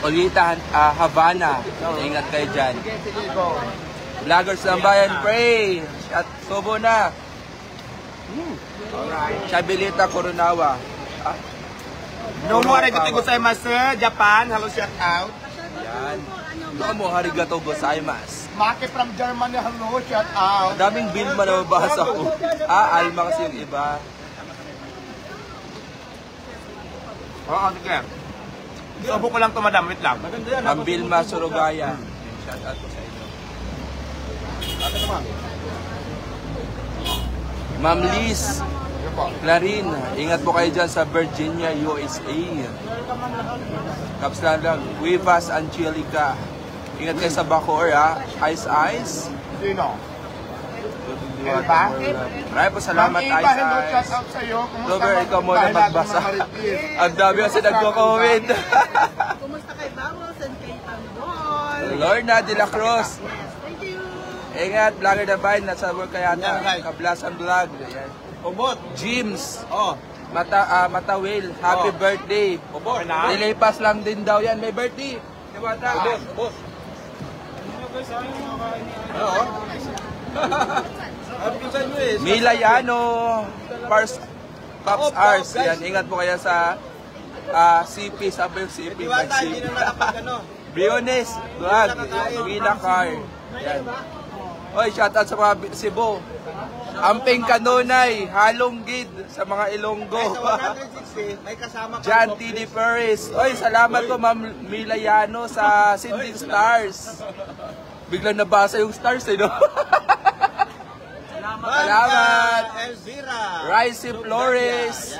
Ulitan, Havana. Ingat kayo dyan. Vloggers ng Bayan, pray! At subo na. Chabilita Coronawa. No more arigatou gozaimasu, Japan. Hello, shout out. Yan. No more arigatou gozaimasu. Maki from Germany, hello, shout out. Daming Bilma na mabasa ko. Alma kasi yung iba. Oo, sige. Subo ko lang ito, madam. Wait lang. Ang Bilma Surugaya. Shout out ko sa inyo. Ma'am Liz Clarin, ingat po kayo dyan sa Virginia, USA. Kaps lang, Wivas Angelica. Ingat kayo sa Bacoor, ha? Ice. Sino? Eva? Maraming po salamat, Ice. Shout out sa'yo. Lover, ikaw muna magbasa. Ang dami kasi nagko-comment. Kumusta kay Bamos and kay Tanggol? Lorna de la Cruz. Yes, thank you. Ingat, vlogger na ba? Nasa work kaya na. Kablasan vlog. Ubot. James. Oh. Matawil. Happy birthday. Ubot. Nilipas lang din daw yan. May birthday. Diba ta? Ubot. Mila Yano. Pops Ars. Yan. Ingat po kaya sa CP. Sabi yung CP. Briones. Vlog. Mila Car. Yan. Oy, shoutout sa mga Cebu. Amping Kanunay, Halong Gid sa mga Ilonggo. May kasama ka. John T.D. Paris. Oy, salamat po Ma'am Milayano sa Sinding Stars. Biglang nabasa yung stars eh, no? Salamat. Elvira. Rice Flores.